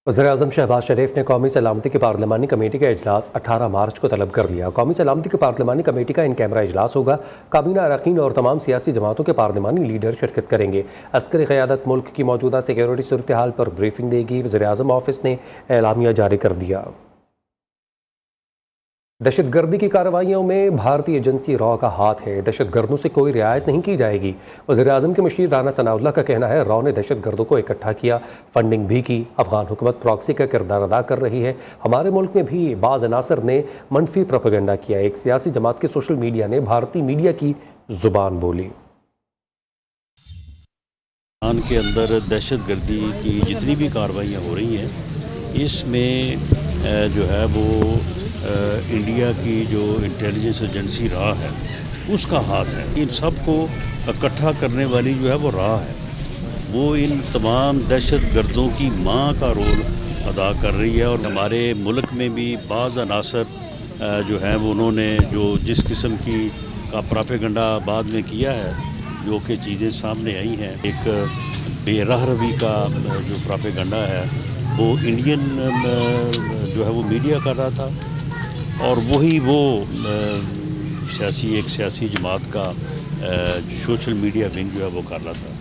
वज़ीर-ए-आज़म शहबाज शरीफ ने कौमी सलामती की पार्लिमानी कमेटी का इजलास 18 मार्च को तलब कर लिया। कौमी सलामती की पार्लिमानी कमेटी का इन कैमरा इजलास होगा। काबीना अरकान और तमाम सियासी जमातों के पार्लिमानी लीडर शिरकत करेंगे। अस्करी क़यादत मुल्क की मौजूदा सिक्योरिटी सूरत हाल पर ब्रीफिंग देगी। वज़ीर-ए-आज़म ऑफिस ने एलामिया जारी कर दिया। दहशत गर्दी की कार्रवाइयों में भारतीय एजेंसी रॉ का हाथ है। दहशत गर्दों से कोई रियायत नहीं की जाएगी। वज़ीर-ए-आज़म के मुशीर राना सनाउल्लाह का कहना है, रॉ ने दहशत गर्दों को इकट्ठा किया, फंडिंग भी की। अफगान हुकूमत प्रॉक्सी का किरदार अदा कर रही है। हमारे मुल्क में भी बाज़ अनासर ने मनफी प्रोपेगेंडा किया। एक सियासी जमात के सोशल मीडिया ने भारतीय मीडिया की ज़ुबान बोली। पाकिस्तान के अंदर दहशत गर्दी की जितनी भी कार्रवाइयाँ हो रही हैं, इसमें जो है वो इंडिया की जो इंटेलिजेंस एजेंसी रॉ है उसका हाथ है। इन सब को इकट्ठा करने वाली जो है वो रॉ है। वो इन तमाम दहशत गर्दों की माँ का रोल अदा कर रही है। और हमारे मुल्क में भी बाज़ अनासर जो हैं वो उन्होंने जो जिस किस्म की का प्रोपेगेंडा बाद में किया है, जो कि चीज़ें सामने आई हैं, एक बेराह रवी का जो प्रोपेगेंडा है वो इंडियन जो है वो मीडिया कर रहा था, और वही वो एक सियासी जमात का सोशल मीडिया विंग जो है वो कर रहा था।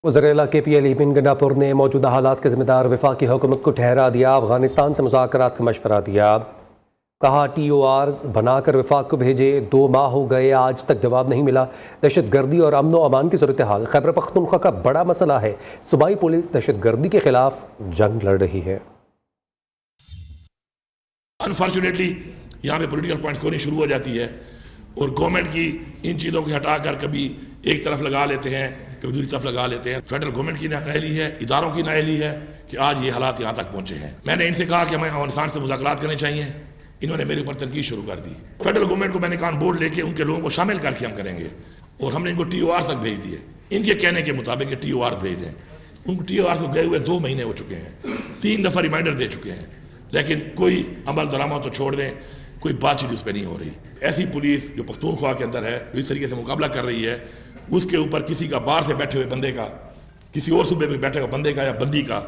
वज़ीर-ए-आला KPLE बिन गंडापुर ने मौजूदा हालात के ज़िम्मेदार वफाकी हुकूमत को ठहरा दिया। अफगानिस्तान से मुज़ाकरात का मशवरा दिया। कहा TORs बनाकर वफाक को भेजे, 2 माह हो गए, आज तक जवाब नहीं मिला। दहशत गर्दी और अमन व अमान की सूरत हाल खैबर पख्तूनख्वा का बड़ा मसला है। सूबाई पुलिस दहशत गर्दी के खिलाफ जंग लड़ रही है। अनफॉर्चुनेटली यहाँ पे पॉलिटिकल पॉइंट स्कोरिंग शुरू हो जाती है और गवर्नमेंट की इन चीज़ों को हटाकर कभी एक तरफ लगा लेते हैं, कभी दूसरी तरफ लगा लेते हैं। फेडरल गवर्नमेंट की नाअहली है, इदारों की नाअहली है कि आज ये हालात यहाँ तक पहुँचे हैं। मैंने इनसे कहा कि हमें अफगानिस्तान से मुज़ाकरात करने चाहिए। इन्होंने मेरे ऊपर तनकीद शुरू कर दी। फेडरल गवर्नमेंट को मैंने कहा बोर्ड लेके उनके लोगों को शामिल करके हम करेंगे, और हमने इनको TOR तक भेज दिए। इनके कहने के मुताबिक TOR भेज दें। उनको TOR को गए हुए 2 महीने हो चुके हैं, 3 दफ़ा रिमाइंडर दे चुके हैं, लेकिन कोई अमल दरामद तो छोड़ दें, कोई बातचीत उस पर नहीं हो रही। ऐसी पुलिस जो पख्तूनख्वा के अंदर है, जो इस तरीके से मुकाबला कर रही है, उसके ऊपर किसी का बाहर से बैठे हुए बंदे का, किसी और सूबे में बैठे हुए बंदे का या बंदी का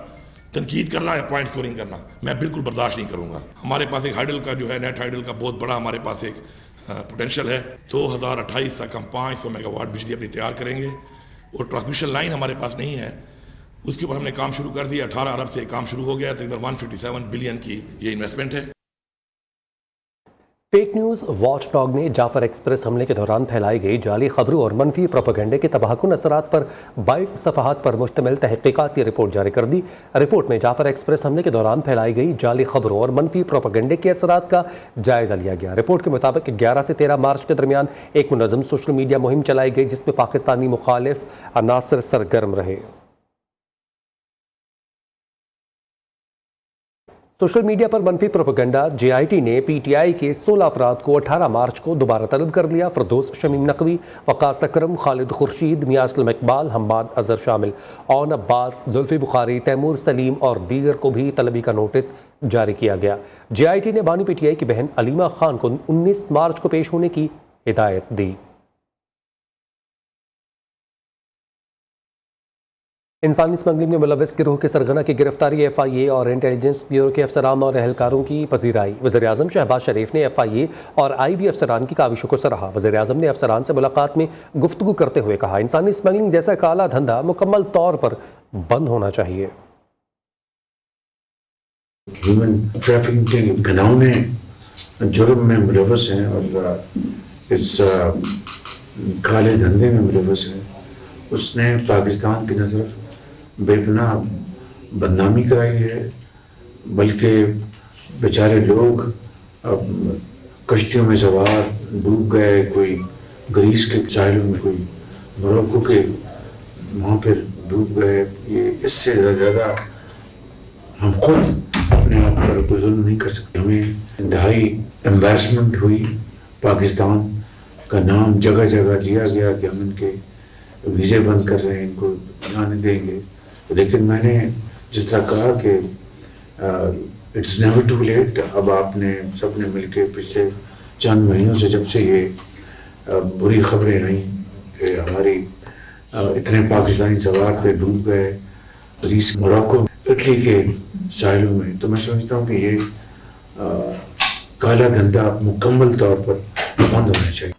तनकीद करना या पॉइंट स्कोरिंग करना मैं बिल्कुल बर्दाश्त नहीं करूँगा। हमारे पास एक हाइडल का जो है, नेट हाइडल का बहुत बड़ा हमारे पास एक पोटेंशियल है। 2028 तक हम 500 मेगावाट बिजली अपनी तैयार करेंगे, और ट्रांसमिशन लाइन हमारे पास नहीं है, उसके ऊपर हमने काम शुरू कर दिया। 18 अरब से काम शुरू हो गया, तकरीबन 157 बिलियन की ये इन्वेस्टमेंट है। फेक न्यूज़ वॉच डॉग ने जाफर एक्सप्रेस हमले के दौरान फैलाई गई जाली खबरों और मनफी प्रोपेगेंडे के तबाहकुन असरात पर 22 सफ़हात पर मुश्तमिल तहक़ीक़ाती रिपोर्ट जारी कर दी। रिपोर्ट में जाफर एक्सप्रेस हमले के दौरान फैलाई गई जाली खबरों और मनफी प्रोपेगेंडे के असरात का जायज़ा लिया गया। रिपोर्ट के मुताबिक 11 से 13 मार्च के दरमियान एक मुनज़्ज़म सोशल मीडिया मुहिम चलाई गई, जिसमें पाकिस्तानी मुखालिफ अनासर सरगर्म रहे। सोशल मीडिया पर मनफी प्रोपेगेंडा JIT ने PTI के 16 अफराद को 18 मार्च को दोबारा तलब कर लिया। फरदोस शमीम नकवी, वकास अकरम, खालिद खुर्शीद, मियां असलम इकबाल, हम्माद अजहर शामिल, ओन अब्बास, जुल्फी बुखारी, तैमूर सलीम और दीगर को भी तलबी का नोटिस जारी किया गया। JIT ने बानी PTI की बहन अलीमा खान को 19 मार्च को पेश होने की हिदायत दी। इंसानी स्मगलिंग में मुलव्वस गिरोह के सरगना की गिरफ्तारी FIA और इंटेलिजेंस ब्यूरो के अफसरान और एहलकारों की पजीराई। वज़ीर-ए-आज़म शहबाज शरीफ ने FIA और IB अफसरान की काविशों को सराहा। वज़ीर-ए-आज़म ने अफसरान से मुलाकात में गुफ्तगू करते हुए कहा, इंसानी स्मगलिंग जैसा काला धंधा मुकम्मल तौर पर बंद होना चाहिए। ह्यूमन ट्रैफिकिंग के घिनौने जुर्म में मुलव्वस हैं और इस काले धंधे में मुलव्वस हैं, उसने पाकिस्तान की नज़र बेपनाह बदनामी कराई है। बल्कि बेचारे लोग अब कश्तियों में सवार डूब गए, कोई ग्रीस के साहिलों में, कोई मोरक्को के वहाँ पर डूब गए। ये इससे ज़्यादा हम खुद अपने आप पर कोई जुल्म नहीं कर सकते। हमें इंतहाई एम्बैरसमेंट हुई। पाकिस्तान का नाम जगह जगह लिया गया कि हम इनके वीज़े बंद कर रहे हैं, इनको जाने देंगे। लेकिन मैंने जिस तरह कहा कि इट्स नेवर टू लेट। अब आपने सबने मिलके पिछले चंद महीनों से, जब से ये बुरी खबरें आई कि हमारी इतने पाकिस्तानी सवार थे डूब गए, ग्रीस, मोरक्को, इटली के साइलों में, तो मैं समझता हूँ कि ये काला धंधा मुकम्मल तौर पर बंद होना चाहिए।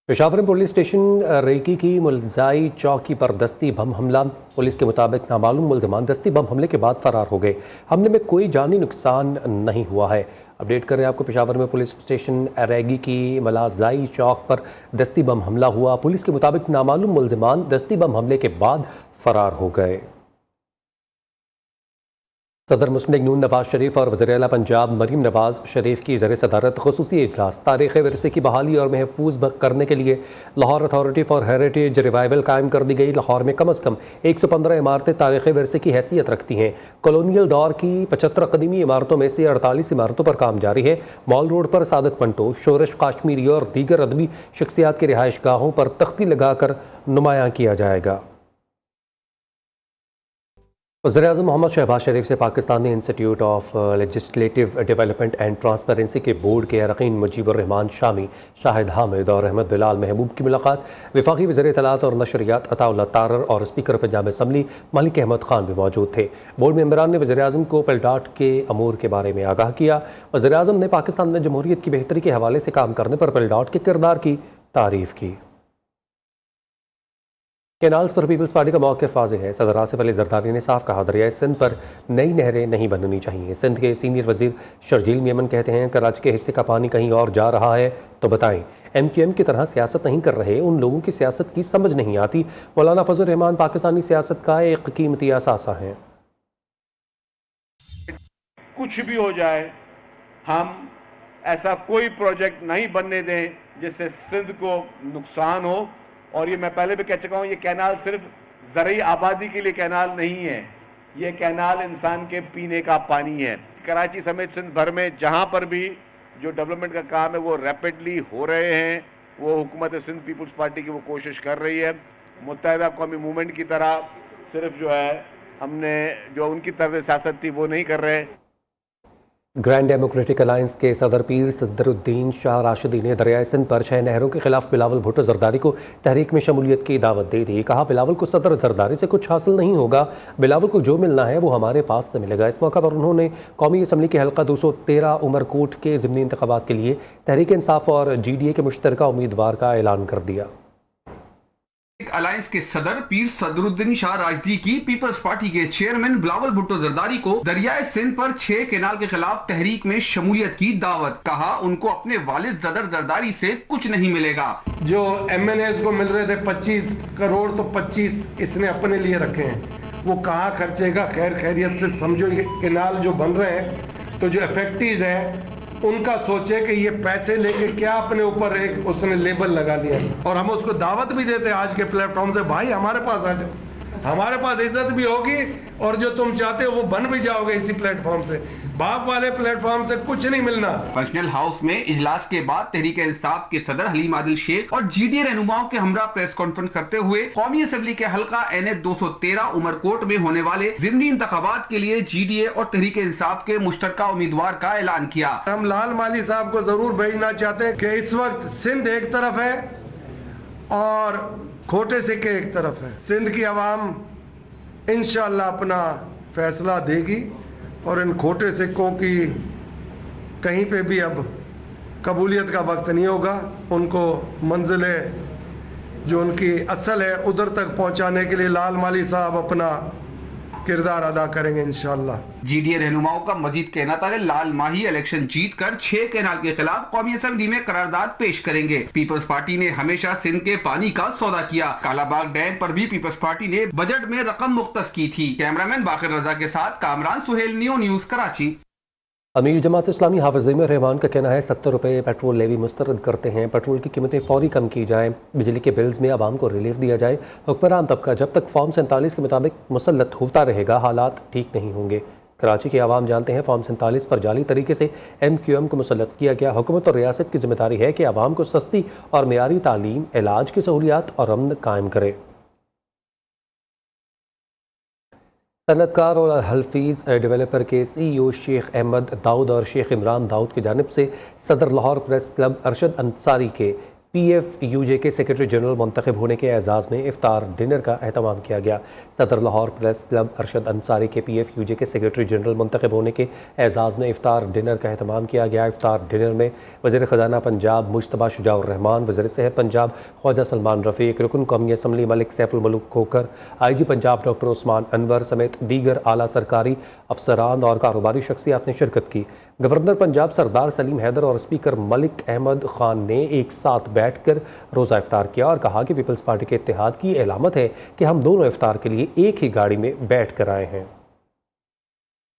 पेशावर में पुलिस स्टेशन रेकी की मुलजाई चौकी पर दस्ती बम हमला। पुलिस के मुताबिक नामालूम मुलजमान दस्ती बम हमले के बाद फरार हो गए। हमले में कोई जानी नुकसान नहीं हुआ है। अपडेट करें आपको, पेशावर में पुलिस स्टेशन रेगी की मुलजाई चौक पर दस्ती बम हमला हुआ। पुलिस के मुताबिक नामालूम मुलजमान दस्ती बम हमले के बाद फरार हो गए। सदर मुस्लिम लीग नून नवाज शरीफ और वज़ीर आला पंजाब मरीम नवाज शरीफ की ज़र सदारत ख़ुसूसी इजलास। तारीख़ विरसे की बहाली और महफूज करने के लिए Lahore authority for heritage revival कायम कर दी गई। लाहौर में कम अज़ कम 115 इमारतें तारीख़ विरसे की हैसियत रखती हैं। कॉलोनियल दौर की 75 कदीमी इमारतों में से 48 इमारतों पर काम जारी है। मॉल रोड पर सादत पंटो, शोरश काश्मीरी और दीगर अदबी शख्सियात की रिहाइश गाहों पर तख्ती लगाकर नुमायाँ किया जाएगा। वज़ीर-ए-आज़म मोहम्मद शहबाज शरीफ से Pakistani institute of legislative development and transparency के बोर्ड के अरकान मुजीबुर रहमान शामी, शाहिद हामिद और अहमद बिलाल महबूब की मुलाकात। वफाकी वज़ीर इत्तलात और नशरियात अताउल्लाह तारर और स्पीकर पंजाब असम्बली मलिक अहमद खान भी मौजूद थे। बोर्ड मेंबरान ने वज़ीर-ए-आज़म को पेल्डॉट के अमूर के बारे में आगाह किया। वज़ीर-ए-आज़म ने पाकिस्तान में जमहूरियत की बेहतरी के हवाले से काम करने पर पेल्डॉट के किरदार की तारीफ़ की। कैनाल्स पर पीपल्स पार्टी का मौक़िफ़ वाज़ेह है। सदर आसिफ अली ज़रदारी ने साफ कहा, दरियाए सिंध पर नई नहरें नहीं बननी चाहिए। सिंध के सीनियर वज़ीर शर्जील मेमन कहते हैं, कराची के हिस्से का पानी कहीं और जा रहा है तो बताएं। MQM की तरह सियासत नहीं कर रहे, उन लोगों की सियासत की समझ नहीं आती। मौलाना फजल रहमान पाकिस्तानी सियासत का एक कीमती असासा है। कुछ भी हो जाए, हम ऐसा कोई प्रोजेक्ट नहीं बनने दें जिससे सिंध को नुकसान हो। और ये मैं पहले भी कह चुका हूँ, ये कैनाल सिर्फ ज़रई आबादी के लिए कैनाल नहीं है, ये कैनाल इंसान के पीने का पानी है। कराची समेत सिंध भर में जहाँ पर भी जो डेवलपमेंट का काम है वो रैपिडली हो रहे हैं। वो हुकूमत सिंध पीपल्स पार्टी की वो कोशिश कर रही है। मुत्तहिदा कौमी मूवमेंट की तरह सिर्फ जो है हमने जो उनकी तर्ज़ सियासत थी वो नहीं कर रहे। ग्रैंड डेमोक्रेटिक अलायंस के सदर पीर सदरुद्दीन शाह राशिदी ने दरियाए सिंध पर 6 नहरों के खिलाफ बिलावल भुट्टो जरदारी को तहरीक में शमूलियत की दावत दे दी। कहा, बिलावल को सदर जरदारी से कुछ हासिल नहीं होगा, बिलावल को जो मिलना है वो हमारे पास से मिलेगा। इस मौका पर उन्होंने कौमी असम्बली के हल्का 213 उमरकोट के ज़िमनी इंतखाबात के लिए तहरीक इंसाफ और GDA के मुश्तरका उम्मीदवार का ऐलान कर दिया। अलायंस के सदर पीर सदरुद्दीन शाह राजदी की पीपल्स पार्टी के चेयरमैन बिलावल भुट्टो जरदारी को दरियाए सिंध पर 6 कैनाल के खिलाफ तहरीक में शमूलियत की दावत। कहा, उनको अपने वालिद सदर जरदारी से कुछ नहीं मिलेगा। जो MNAs को मिल रहे थे 25 करोड़, तो 25 इसने अपने लिए रखे हैं, वो कहाँ खर्चेगा। खैर खैरियत से समझो, ये कैनाल जो बन रहे हैं तो जो इफेक्टिव हैं उनका सोचे कि ये पैसे लेके क्या अपने ऊपर एक उसने लेबल लगा लिया। और हम उसको दावत भी देते हैं आज के प्लेटफॉर्म से, भाई हमारे पास आ जाओ, हमारे पास इज्जत भी होगी और जो तुम चाहते हो वो बन भी जाओगे इसी प्लेटफॉर्म से। बाप वाले प्लेटफॉर्म से कुछ नहीं मिलना। फंक्शनल हाउस में इजलास के बाद तहरीक इंसाफ के सदर हलीम आदिल शेख और GDA रहनुमाओं के हमरा प्रेस कॉन्फ्रेंस करते हुए कौमी असम्बली के हल्का NH 213 उमरकोट में होने वाले ज़िमनी इंतखाबात के लिए GDA और तहरीक इंसाफ के मुश्तरका उम्मीदवार का ऐलान किया। हम लाल माली साहब को जरूर भेजना चाहते हैं कि इस वक्त सिंध एक तरफ है और खोटे सिक्के एक तरफ है। सिंध की आवाम इंशाअल्लाह अपना फैसला देगी और इन खोटे सिक्कों की कहीं पे भी अब कबूलियत का वक्त नहीं होगा। उनको मंजिल जो उनकी असल है उधर तक पहुंचाने के लिए लाल माली साहब अपना किरदार अदा करेंगे इंशाअल्लाह। GDA रहनुमाओं का मजीद कहना था, लाल माही इलेक्शन जीतकर 6 कैनाल के खिलाफ कौमी असम्बली में करारदाद पेश करेंगे। पीपल्स पार्टी ने हमेशा सिंध के पानी का सौदा किया। कालाबाग डैम पर भी पीपल्स पार्टी ने बजट में रकम मुख्तस की थी। कैमरामैन बाकिर रजा के साथ कामरान सुहेल, नियो न्यूज़, कराची। अमीर जमात इस्लामी हाफिज़ ज़मीर रहमान का कहना है 70 रुपये पेट्रोल लेवी मुस्तरद करते हैं, पेट्रोल की कीमतें फौरी कम की जाएँ, बिजली के बिल्स में आवाम को रिलीफ दिया जाए। हुक्मरान तबका जब तक फॉर्म 47 के मुताबिक मुसल्लत होता रहेगा हालात ठीक नहीं होंगे। कराची के आवाम जानते हैं फॉर्म 47 पर जाली तरीके से MQM को मुसल्लत किया गया। हुकूमत और रियासत की जिम्मेदारी है कि आवाम को सस्ती और मेयारी तालीम, इलाज की सहूलियात और अमन कायम करे। सनतकार और हल्फीज़ डेवलपर के CEO शेख अहमद दाऊद और शेख इमरान दाऊद की जानिब से सदर लाहौर प्रेस क्लब अरशद अंसारी के PFUJ के सेक्रेटरी जनरल मुंतखब होने के एजाज़ में इफ्तार डिनर का एहतमाम किया गया। सदर लाहौर प्रेस क्लब अरशद अंसारी के PFUJ के सेक्रेटरी जनरल मुंतखब होने के एजाज़ में इफ्तार डिनर का एहतमाम किया गया। इफ्तार डिनर में वज़ीर ख़जाना पंजाब मुश्तबा शुजाउर रहमान, वज़ीर सेहत पंजाब ख्वाजा सलमान रफ़ीक, रुकन कौमी assembly Malik Saiful Malook Khokhar, IG Punjab doctor Usman Anwar समेत दीगर आला सरकारी अफसरान और कारोबारी शख्सियात ने शिरकत की। गवर्नर पंजाब सरदार सलीम हैदर और स्पीकर मलिक अहमद ख़ान ने एक साथ बैठकर रोज़ा इफ्तार किया और कहा कि पीपल्स पार्टी के इत्तेहाद की अलामत है कि हम दोनों इफ्तार के लिए एक ही गाड़ी में बैठ कर आए हैं।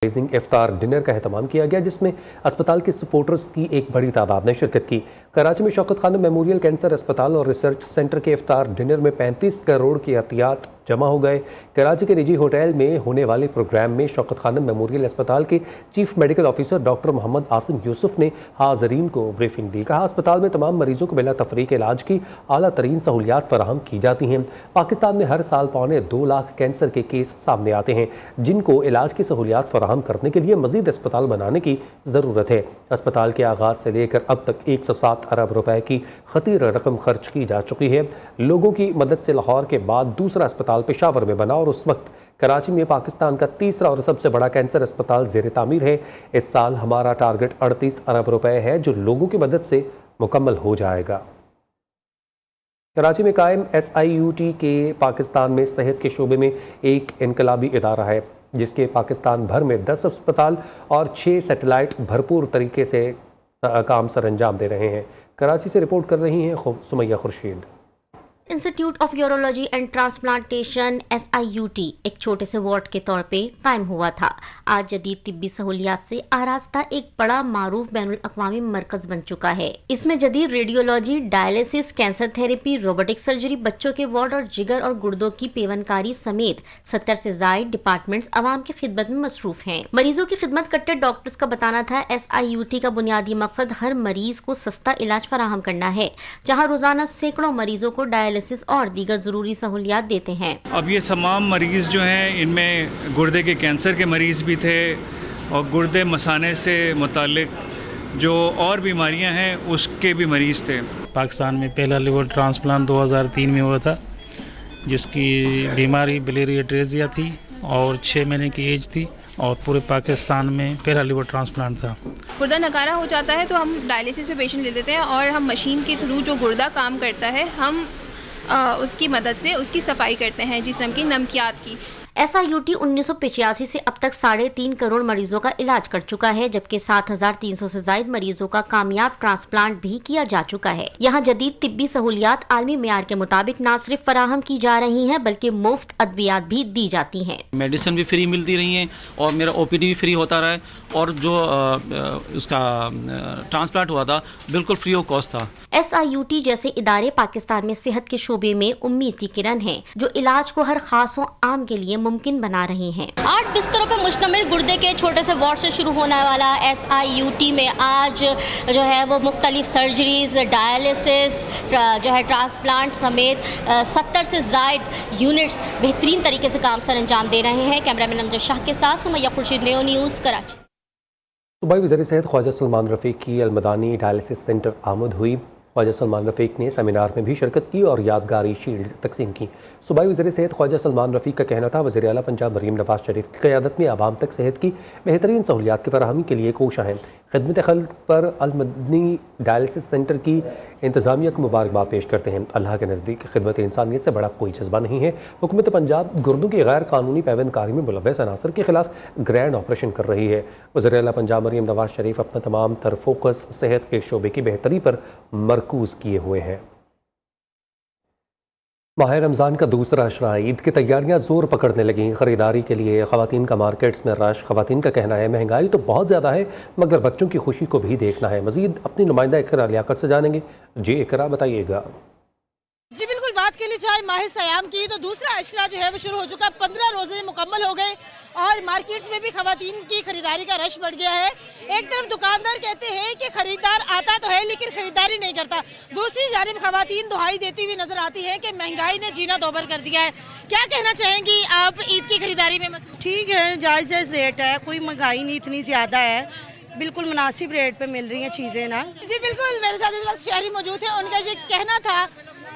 इफ्तार डिनर का एहतमाम किया गया जिसमें अस्पताल के सपोर्टर्स की एक बड़ी तादाद ने शिरकत की। कराची में शौकत खानम मेमोरियल कैंसर अस्पताल और रिसर्च सेंटर के इफ्तार डिनर में 35 करोड़ की अतियात जमा हो गए। कराची के निजी होटल में होने वाले प्रोग्राम में शौकत खानम मेमोरियल अस्पताल के chief medical officer doctor Mohammad Asim Yousuf ने हाज़रीन को ब्रीफिंग दी। कहा, अस्पताल में तमाम मरीजों को बिला तफरीक इलाज की आला तरीन सहूलियात फराहम की जाती हैं। पाकिस्तान में हर साल 2.25 लाख कैंसर के केस सामने आते हैं जिनको इलाज की सहूलियात फराहम करने के लिए मज़ीद अस्पताल बनाने की ज़रूरत है। अस्पताल के आगाज़ से लेकर अब तक 107 अरब रुपए की खतीर रकम खर्च की जा चुकी है। लोगों की मदद से लाहौर के बाद दूसरा अस्पताल पेशावर में बना और उस वक्त कराची में पाकिस्तान का तीसरा और सबसे बड़ा कैंसर अस्पताल ज़ेर तामीर है। इस साल हमारा टारगेट 38 अरब रुपए है जो लोगों की मदद से मुकम्मल हो जाएगा। कराची में कायम SIUT के पाकिस्तान में सेहत के शोबे में एक इनकलाबी इदारा है जिसके पाकिस्तान भर में 10 अस्पताल और 6 सैटेलाइट भरपूर तरीके से काम सर अंजाम दे रहे हैं। कराची से रिपोर्ट कर रही हैं Sumaiya Khurshid. Institute of urology and transplantation SIUT एक छोटे से वार्ड के तौर पे कायम हुआ था। आज जदीद तिब्बी सहूलियात से आरास्ता एक बड़ा मारूफ बैनुल अक़वामी मरकज बन चुका है। इसमें जदीद radiology, dialysis, cancer therapy, robotic surgery, बच्चों के वार्ड और जिगर और गुर्दों की पेवनकारी समेत 70 से ज़ायद डिपार्टमेंट्स अवाम की खिदमत में मसरूफ हैं। मरीजों की खिदमत करते डॉक्टर्स का बताना था SIUT का बुनियादी मकसद हर मरीज को सस्ता इलाज फराहम करना है, जहाँ रोजाना सैकड़ों मरीजों को डायलिसिस और दीगर ज़रूरी सहूलियात देते हैं। अब ये तमाम मरीज़ जो हैं इनमें गुर्दे के कैंसर के मरीज़ भी थे और गुर्दे मसाने से मुतालिक जो और बीमारियां हैं उसके भी मरीज़ थे। पाकिस्तान में पहला लिवर ट्रांसप्लांट 2003 में हुआ था जिसकी बीमारी बिलियरी एट्रेजिया थी और 6 महीने की एज थी और पूरे पाकिस्तान में पहला लिवर ट्रांसप्लांट था। गुर्दा नकारा हो जाता है तो हम डायलिसिस पे पेशेंट ले लेते हैं और हम मशीन के थ्रू जो गुर्दा काम करता है हम उसकी मदद से उसकी सफाई करते हैं जिस्म की नमकियात की। SIUT 1985 से अब तक 3.5 करोड़ मरीजों का इलाज कर चुका है, जबकि 7,300 से ज्यादा मरीजों का कामयाब ट्रांसप्लांट भी किया जा चुका है। यहाँ जदीद तिब्बी सहूलियात आलमी मेयार के मुताबिक न सिर्फ फराहम की जा रही हैं बल्कि मुफ्त अद्वियात भी दी जाती हैं। मेडिसिन भी फ्री मिलती रही हैं और मेरा OPD भी फ्री होता रहा है और जो उसका ट्रांसप्लांट हुआ था बिल्कुल फ्री ऑफ कॉस्ट था। SIUT जैसे इदारे पाकिस्तान में सेहत के शोबे में उम्मीद की किरण है जो इलाज को हर खास व आम के लिए मुमकिन बना रहे हैं। 8 बिस्तरों पर मुश्तमिल गुर्दे के छोटे से वार्ड से शुरू होने वाला SIUT में आज जो है वो मुख्तलिफ सर्जरीज, डायलिसिस, जो है ट्रांसप्लांट समेत 70 से ज़ायद यूनिट्स बेहतरीन तरीके से काम सर अंजाम दे रहे हैं। कैमरामैन अमजद शाह के साथ सुमैया खुर्शीद, नेओ न्यूज़, कराची। सूबाई वज़ीर सेहत ख्वाजा सलमान रफ़ीक की अलमदानी डायलिसिस सेंटर आमद हुई। ख्वाजा सलमान रफ़ीक ने सेमिनार में भी शिरकत की और यादगारी शील्ड्स तकसीम की। सूबाई वज़ीर सेहत ख्वाजा सलमान रफ़ीक का कहना था वज़ीर आला पंजाब मरीम नवाज शरीफ की क़यादत में आवाम तक सेहत की बेहतरीन सहूलियात की फराहमी के लिए कोशा हैं। खिदमत खल्क पर अलमदनी डायलिसिस सेंटर की इंतज़ामिया को मुबारकबाद पेश करते हैं। अल्लाह के नज़दीक खिदमत इंसानियत से बड़ा कोई जज्बा नहीं है। हुकूमत पंजाब गुर्दों की गैर कानूनी पैवनकारी में मुलव्वस अनासर के खिलाफ ग्रैंड ऑपरेशन कर रही है। वज़ीर आला पंजाब मरीम नवाज शरीफ अपना तमाम तर फोकस सेहत के शोबे की बेहतरी पर मरकूज़ किए हुए हैं। माह रमज़ान का दूसरा अशरा ईद की तैयारियां जोर पकड़ने लगीं। ख़रीदारी के लिए ख़वातीन का मार्केट्स में रश। ख़वातीन का कहना है महंगाई तो बहुत ज़्यादा है मगर बच्चों की खुशी को भी देखना है। मज़ीद अपनी नुमाइंदा इकरा लियाकत से जानेंगे। जी इकरा, बताइएगा। जी बिल्कुल, बात के लिए चाहे माह सयाम की तो दूसरा अशरा जो है वो शुरू हो चुका है। 15 रोजे मुकम्मल हो गए और मार्केट्स में भी खवातीन की खरीदारी का रश बढ़ गया है। एक तरफ दुकानदार कहते हैं कि खरीदार आता तो है लेकिन खरीदारी नहीं करता, दूसरी जानिब खवातीन दुहाई देती हुई नजर आती है कि महंगाई ने जीना दोबर कर दिया है। क्या कहना चाहेंगी आप ईद की खरीदारी में? ठीक है, जायज़ जायज़ रेट है, कोई महंगाई नहीं इतनी ज़्यादा है, बिल्कुल मुनासिब रेट पे मिल रही हैं चीज़ें ना। जी बिल्कुल, मेरे साथ इस वक्त शहरी मौजूद है, उनका ये कहना था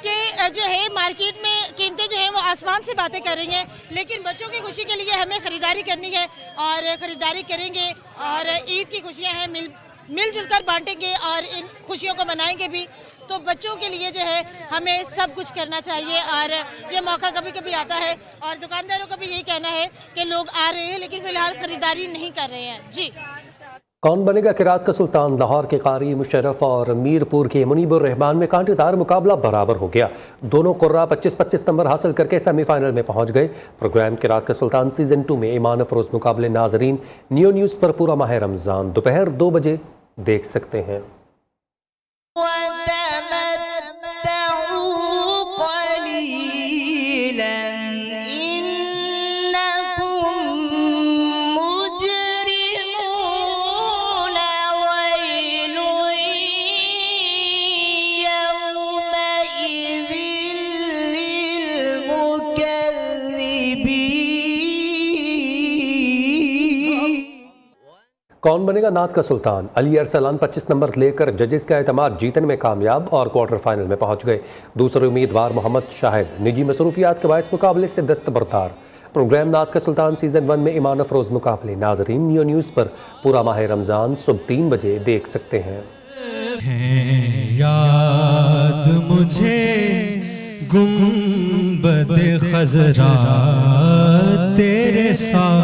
कि जो है मार्केट में कीमतें जो हैं वो आसमान से बातें कर रही हैं, लेकिन बच्चों की खुशी के लिए हमें ख़रीदारी करनी है और ख़रीदारी करेंगे और ईद की खुशियाँ हैं मिलजुल कर बांटेंगे और इन खुशियों को मनाएंगे भी। तो बच्चों के लिए जो है हमें सब कुछ करना चाहिए और ये मौका कभी कभी आता है और दुकानदारों का भी यही कहना है कि लोग आ रहे हैं लेकिन फ़िलहाल ख़रीदारी नहीं कर रहे हैं। जी कौन बनेगा किरात का सुल्तान? लाहौर के कारी मुशर्रफ और मीरपुर के मुनीबुर रहमान में कांटेदार मुकाबला बराबर हो गया। दोनों कुर्रा 25-25 नंबर हासिल करके सेमीफाइनल में पहुंच गए। प्रोग्राम किरात का सुल्तान सीजन 2 में ईमान अफरोज मुकाबले नाजरीन नियो न्यूज़ पर पूरा माह रमज़ान दोपहर 2 बजे देख सकते हैं। कौन बनेगा नात का सुल्तान? अली अरसलान 25 नंबर लेकर जजेस का एतमाद जीतने में कामयाब और क्वार्टर फाइनल में पहुंच गए। दूसरे उम्मीदवार मोहम्मद शाहिद निजी मसरूफियात के बायस मुकाबले से दस्तबरदार। प्रोग्राम नात का सुल्तान सीजन 1 में ईमान अफरोज मुकाबले नाजरीन नियो न्यूज़ पर पूरा माह रमज़ान सुबह 3 बजे देख सकते हैं। याद मुझे गुंबद खजरा तेरे साथ